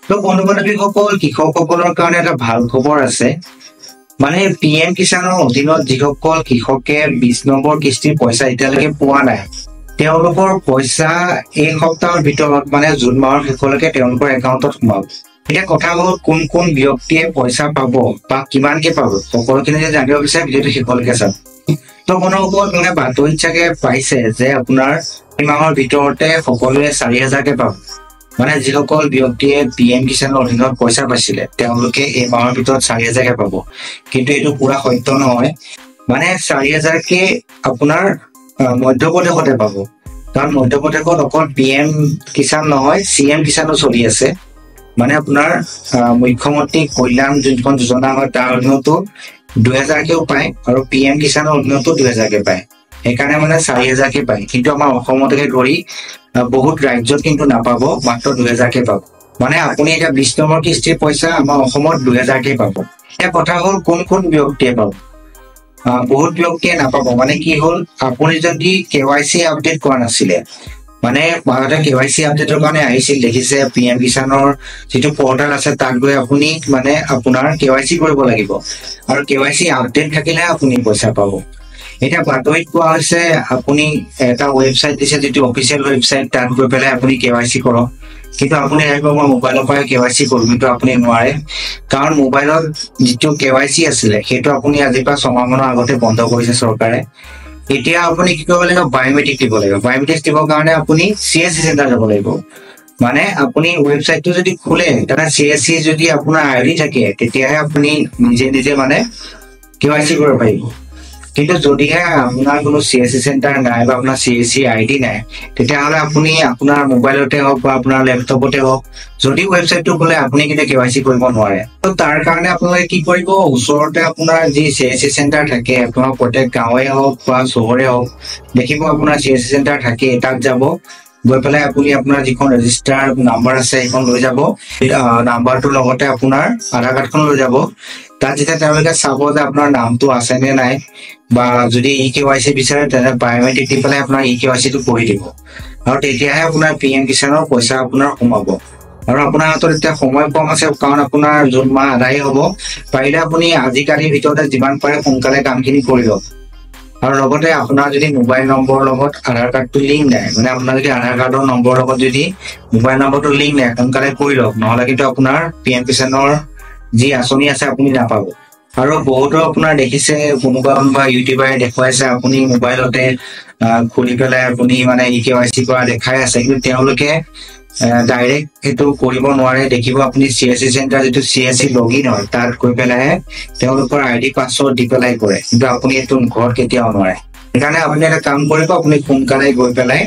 তো বন্ধু-বান্ধৱীসকল কৃষকসকলৰ কাৰণে এটা ভাল খবৰ আছে মানে PM কিষাণৰ অধীনত যিসকল কৃষকে 20 নম্বৰ কিস্তিৰ পইচা এতিয়ালৈকে পোৱা নাই তেওঁলোকৰ পইচা এই সপ্তাহৰ ভিতৰত মানে জুন মাহৰ শেষলৈকে তেওঁলোকৰ একাউণ্টত সোমাব এতিয়া কথা হ'ল কোন কোন ব্যক্তিয়ে পইচা পাব বা কিমানকে পাব সকলোখিনি জানিব বিচাৰে ভিডিঅ'টো শেষলৈকে চাওক তো বন্ধুসকল মানে বাতৰিত চাগে পাইছে যে আপোনাৰ এই মাহৰ ভিতৰতে সকলোৱে 4000 কে পাব মানে যিসকল ব্যক্তিয়ে PM কিষাণৰ অধীনত পইচা পাইছিলে তেওঁলোকে এই মাহৰ ভিতৰত 4000 কে পাব কিন্তু এইটো পুৰা সত্য নহয় মানে 4000 কে আপোনাৰ মধ্যপ্ৰদেশতে পাব কাৰণ মধ্যপ্ৰদেশত অকল PM কিষাণ নহয় CM কিষাণো চলি আছে মানে আপোনাৰ মুখ্যমন্ত্ৰী কল্যাণ যোনখন যোজনা হয় তাৰ অধীনতো 2000 কেও পায় আৰু PM কিষাণৰ অধীনতো 2000 কে পায় সেইকাৰণে মানে 4000 কে পায় কিন্তু আমাৰ অসমতে ধৰি বহুত ৰাজ্যত কিন্তু নাপাব মাত্ৰ 2000 কে পাব মানে আপুনি এটা 20 নম্বৰ কিস্তিৰ পইচা আমাৰ অসমত 2000 কে পাব এই কথা হ'ল কোন কোন ব্যক্তিয়ে পাব বহুত ব্যক্তিয়ে নাপাব মানে কি হ'ল আপুনি যদি KYC আপডেট কৰা নাছিলে মানে ভাৰতে KYC আপডেটৰ কাৰণে আহিছিল দেখিছে PM কিষাণৰ যেটো পোৰ্টাল আছে তাক গৈ আপুনি মানে আপোনাৰ KYC কৰিব লাগিব আৰু KYC আপডেট থাকিলে আপুনি পইচা পাব এটা বাতৰিত কোৱা হৈছে আপুনি এটা ওয়েবসাইট দিছে যেটো অফিচিয়েল ওয়েবসাইট তাত গৈ পেলাই আপুনি KYC কৰক কিন্তু আপুনি আহিব মোবাইলৰ পৰা KYC কৰিব কিন্তু আপুনি নোৱাৰে কাৰণ মোবাইলৰ যেটো KYC আছিলে সেইটো আপুনি আজি পৰা 6 মাহৰ আগতে বন্ধ কৰিছে চৰকাৰে এতিয়া আপুনি কি কৰিব লাগিব বায়োমেট্ৰিক দিব লাগিব বায়োমেট্ৰিক দিবৰ কাৰণে আপুনি CSC চেণ্টাৰ যাব লাগিব মানে আপুনি ওয়েবসাইটটো যদি খোলে তাতে CSC যদি আপোনাৰ আইডি থাকে তেতিয়াহে আপুনি নিজে মানে KYC কৰিব পাৰিব কিন্তু যদিহে আপোনাৰ কোনো CSC চেণ্টাৰ নাই বা আপোনাৰ CSC আইডি নাই তেতিয়াহলে আপুনি আপোনাৰ মোবাইলতে হওক বা আপোনাৰ ল্যাপটপতে হওক যদি ওয়েবসাইটটো খোলে আপুনি কিন্তু KYC কৰিব নোৱাৰে তো তাৰ কাৰণে আপোনালোকে কি কৰিব ওচৰতে আপোনাৰ যি CSC চেণ্টাৰ থাকে আপোনাৰ প্ৰত্যেক গাঁৱে হওক বা চহৰে হওক দেখিব আপোনাৰ CSC চেণ্টাৰ থাকে তাক যাব গৈ পেলাই আপুনি আপোনাৰ যিখন ৰেজিষ্টাৰ নাম্বাৰ আছে এখন লৈ যাব নাম্বাৰটোৰ লগতে আপোনাৰ আধাৰ কাৰ্ডখন লৈ যাব তাত যেতিয়া তেওঁলোকে চাব যে আপোনাৰ নামটো আছে নে নাই বা যদি KYC বিচাৰে তেনে বায়োমেট্ৰিক দি পেলাই আপোনাৰ KYC টো কৰি দিব আৰু তেতিয়াহে আপোনাৰ PM কিষাণৰ পইচা আপোনাৰ সোমাব আৰু আপোনাৰ হাতত এতিয়া সময় কম আছে কাৰণ আপোনাৰ জুন মাহ আদায় হ'ব পাৰিলে আপুনি আজি কালিৰ ভিতৰতে যিমান পাৰে সোনকালে কামখিনি কৰি লওক আৰু লগতে আপোনাৰ যদি মোবাইল নম্বৰ লগত আধাৰ কাৰ্ডটো লিংক নাই মানে আপোনাৰ যদি আধাৰ কাৰ্ডৰ নম্বৰ লগত যদি মোবাইল নম্বৰটো লিংক নাই সোনকালে কৰি লওক নহলে কিন্তু আপোনাৰ PM কিষাণৰ যি আঁচনি আছে আপুনি নাপাব আৰু বহুতো আপোনাৰ দেখিছে কোনোবা ইউটিউবাৰে দেখুৱাইছে আপুনি মোবাইলতে খুলি পেলাই আপুনি মানে KYC কৰা দেখাই আছে কিন্তু তেওঁলোকে ডাইৰেক্ট এটো কৰিব নোৱাৰে দেখিব আপুনি CSC চেণ্টাৰ যেটো CSC লগইন হয় তাত গৈ পেলাই তেওঁলোকৰ আইডি পাছৱৰ্ড দি পেলাই কৰে কিন্তু আপুনি এটো ঘৰ কেতিয়াও নোৱাৰে সেইকাৰণে আপুনি এটা কাম কৰিব আপুনি সোনকালে গৈ পেলাই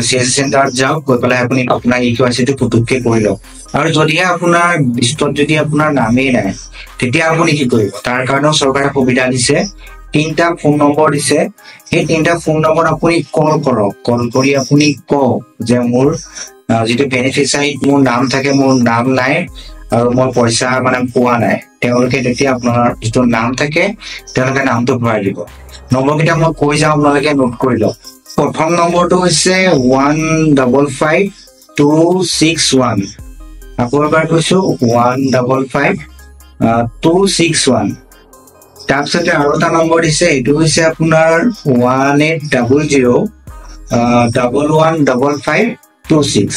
CSC চেণ্টাৰত যাওক গৈ পেলাই আপুনি আপোনাৰ KYC টো পুতুককে কৰি লওক আৰু যদিহে আপোনাৰ লিষ্টত যদি আপোনাৰ নামেই নাই তেতিয়া আপুনি কি কৰিব তাৰ কাৰণেও চৰকাৰে সুবিধা দিছে 3টা ফোন নম্বৰ দিছে এই 3টা ফোন নম্বৰ আপুনি কল কৰক কল কৰি আপুনি কওক যে মোৰ যেটো বেনিফিচিয়াৰী মোৰ নাম থাকে মোৰ নাম নাই আৰু মই পইচা মানে পোৱা নাই তেওঁলোকে তেতিয়া আপোনাৰ যেটো নাম থাকে তেওঁলোকে নামটো ভৰাই দিব নম্বৰকেইটা মই কৈ যাম আপোনালোকে নোট কৰি লওক প্ৰথম নম্বৰটো হৈছে 155261 আকৌ এবাৰ কৈছো 155261 তাৰপিছতে আৰু এটা নম্বৰ দিছে এইটো হৈছে আপোনাৰ 1800115526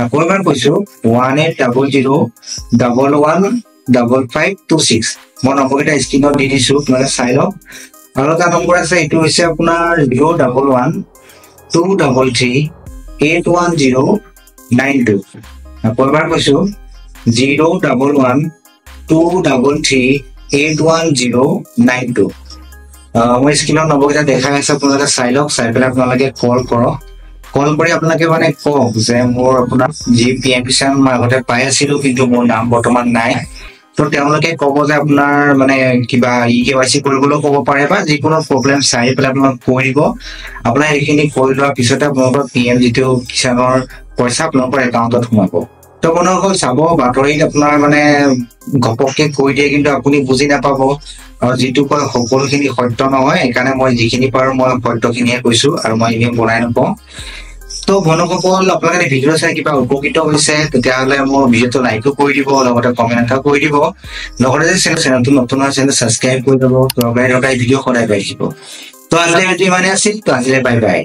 আকৌ এবাৰ কৈছো 1800115526 মই নম্বৰকেইটা স্ক্ৰীনত দি দিছো আপোনালোকে চাই লওক আৰু এটা নম্বৰ আছে এইটো হৈছে আপোনাৰ 01123381092 আকৌ এবাৰ কৈছো 01123381092 মই স্ক্ৰীনত নম্বৰকেইটা দেখাই আছে আপোনালোকে চাই লওক চাই পেলাই আপোনালোকে কল কৰক কল কৰি আপোনালোকে মানে কওক যে মোৰ আপোনাৰ যি PM কিষাণ মই আগতে পাই আছিলো কিন্তু মোৰ নাম বৰ্তমান নাই তো তেওঁলোকে ক'ব যে আপোনাৰ মানে কিবা KYC কৰিবলৈ ক'ব পাৰে বা যিকোনো প্ৰবলেম চাই পেলাই আপোনাক কৈ দিব আপোনাৰ এইখিনি কৈ লোৱাৰ পিছতে আপোনালোকৰ PM যেটো কিষাণৰ পইচা আপোনালোকৰ একাউণ্টত সোমাব তো বন্ধুসকল চাব বাতৰিত আপোনাৰ মানে ঘপককে কৈ দিয়ে কিন্তু আপুনি বুজি নাপাব আৰু যেটো কয় সকলোখিনি সত্য নহয় সেইকাৰণে মই যিখিনি পাৰো মই সত্যখিনিয়ে কৈছো আৰু মই ইনে বনাই নকওঁ তো বন্ধুসকল আপোনালোকে ভিডিঅ' চাই কিবা উপকৃত হৈছে তেতিয়াহ'লে মোৰ ভিডিঅ'টো লাইকো কৰি দিব লগতে কমেণ্ট এটা কৰি দিব লগতে যে চেনেলটো নতুন হয় চেনেলটো ছাবস্ক্ৰাইব কৰি দিব দৰকাৰী ভিডিঅ' সদায় পাই থাকিব তো আজিলৈ ইমানে আছিল তো আজিলৈ বাই বাই